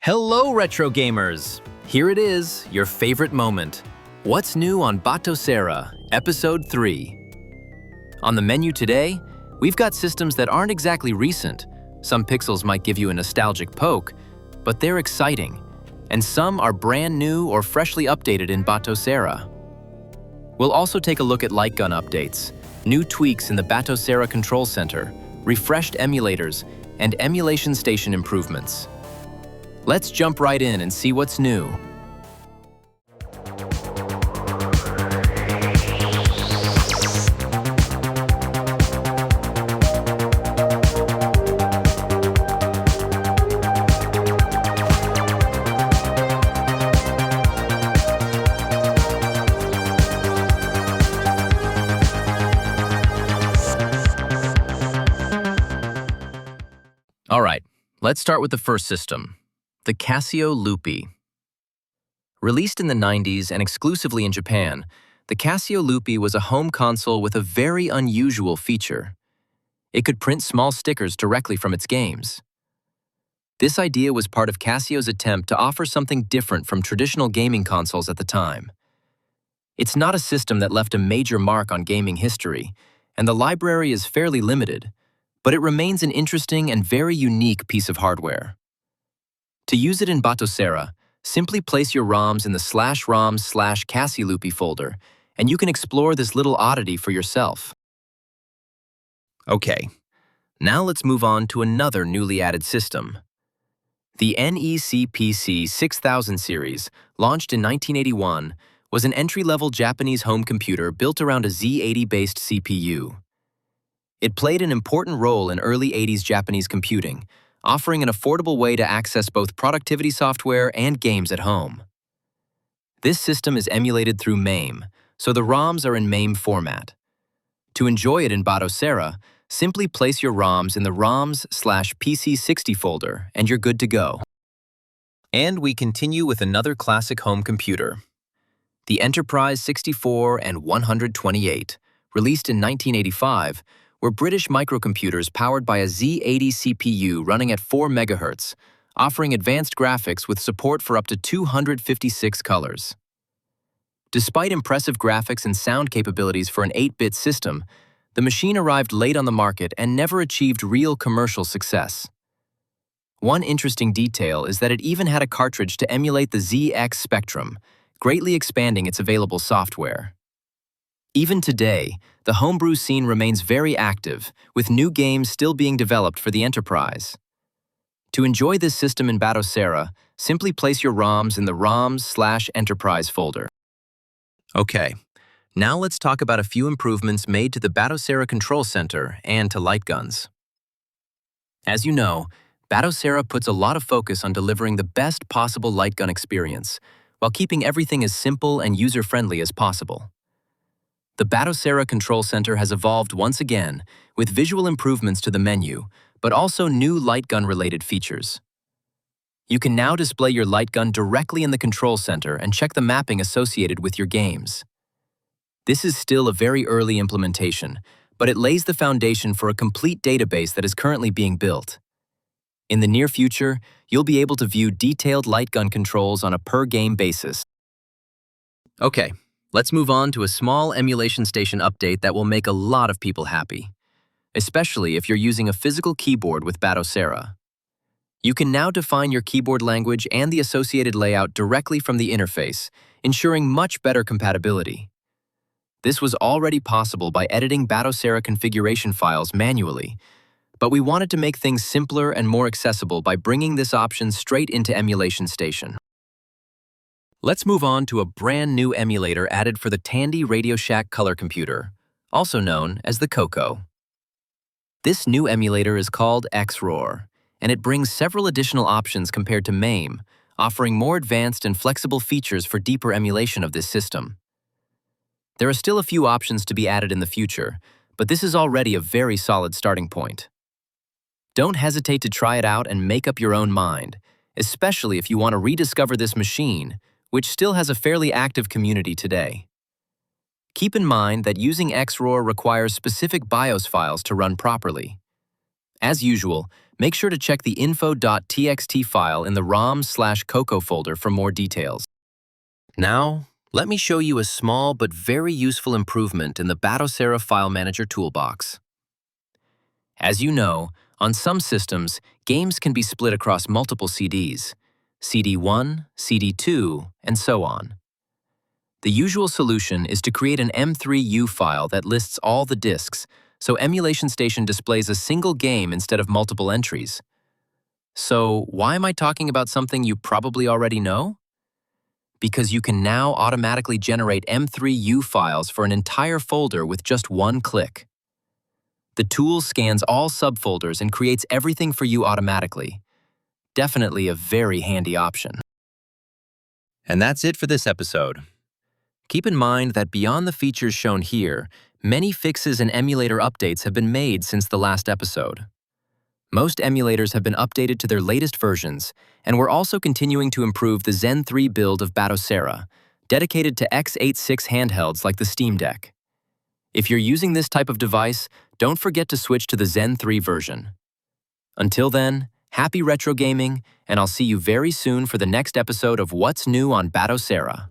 Hello, retro gamers! Here it is, your favorite moment. What's new on Batocera, Episode 3? On the menu today, we've got systems that aren't exactly recent. Some pixels might give you a nostalgic poke, but they're exciting. And some are brand new or freshly updated in Batocera. We'll also take a look at Lightgun updates, new tweaks in the Batocera Control Center, refreshed emulators, and emulation station improvements. Let's jump right in and see what's new. All right, let's start with the first system. The Casio Loopy. Released in the 90s and exclusively in Japan, the Casio Loopy was a home console with a very unusual feature. It could print small stickers directly from its games. This idea was part of Casio's attempt to offer something different from traditional gaming consoles at the time. It's not a system that left a major mark on gaming history, and the library is fairly limited, but it remains an interesting and very unique piece of hardware. To use it in Batocera, simply place your ROMs in the /ROMs/Casio Loopy folder, and you can explore this little oddity for yourself. Okay, now let's move on to another newly added system. The NEC PC 6000 series, launched in 1981, was an entry-level Japanese home computer built around a Z80-based CPU. It played an important role in early 80s Japanese computing, offering an affordable way to access both productivity software and games at home. This system is emulated through MAME, so the ROMs are in MAME format. To enjoy it in Batocera, simply place your ROMs in the ROMs/PC60 folder and you're good to go. And we continue with another classic home computer. The Enterprise 64 and 128, released in 1985, were British microcomputers powered by a Z80 CPU running at 4 MHz, offering advanced graphics with support for up to 256 colors. Despite impressive graphics and sound capabilities for an 8-bit system, the machine arrived late on the market and never achieved real commercial success. One interesting detail is that it even had a cartridge to emulate the ZX Spectrum, greatly expanding its available software. Even today, the homebrew scene remains very active, with new games still being developed for the Enterprise. To enjoy this system in Batocera, simply place your ROMs in the ROMs/Enterprise folder. Okay, now let's talk about a few improvements made to the Batocera Control Center and to Lightguns. As you know, Batocera puts a lot of focus on delivering the best possible Lightgun experience, while keeping everything as simple and user-friendly as possible. The Batocera Control Center has evolved once again, with visual improvements to the menu, but also new Lightgun-related features. You can now display your Lightgun directly in the Control Center and check the mapping associated with your games. This is still a very early implementation, but it lays the foundation for a complete database that is currently being built. In the near future, you'll be able to view detailed Lightgun controls on a per-game basis. Okay. Let's move on to a small emulation station update that will make a lot of people happy, especially if you're using a physical keyboard with Batocera. You can now define your keyboard language and the associated layout directly from the interface, ensuring much better compatibility. This was already possible by editing Batocera configuration files manually, but we wanted to make things simpler and more accessible by bringing this option straight into Emulation Station. Let's move on to a brand new emulator added for the Tandy Radio Shack color computer, also known as the Coco. This new emulator is called Xroar, and it brings several additional options compared to MAME, offering more advanced and flexible features for deeper emulation of this system. There are still a few options to be added in the future, but this is already a very solid starting point. Don't hesitate to try it out and make up your own mind, especially if you want to rediscover this machine, which still has a fairly active community today. Keep in mind that using Xroar requires specific BIOS files to run properly. As usual, Make sure to check the info.txt file in the ROM/Coco folder for more details. Now, let me show you a small but very useful improvement in the Batocera File Manager Toolbox. As you know, on some systems, games can be split across multiple CDs, CD1, CD2, and so on. The usual solution is to create an M3U file that lists all the disks, so EmulationStation displays a single game instead of multiple entries. So, why am I talking about something you probably already know? Because you can now automatically generate M3U files for an entire folder with just one click. The tool scans all subfolders and creates everything for you automatically. Definitely a very handy option. And that's it for this episode. Keep in mind that beyond the features shown here, many fixes and emulator updates have been made since the last episode. Most emulators have been updated to their latest versions, and we're also continuing to improve the Zen 3 build of Batocera, dedicated to x86 handhelds like the Steam Deck. If you're using this type of device, don't forget to switch to the Zen 3 version. Until then, happy retro gaming, and I'll see you very soon for the next episode of What's New on Batocera.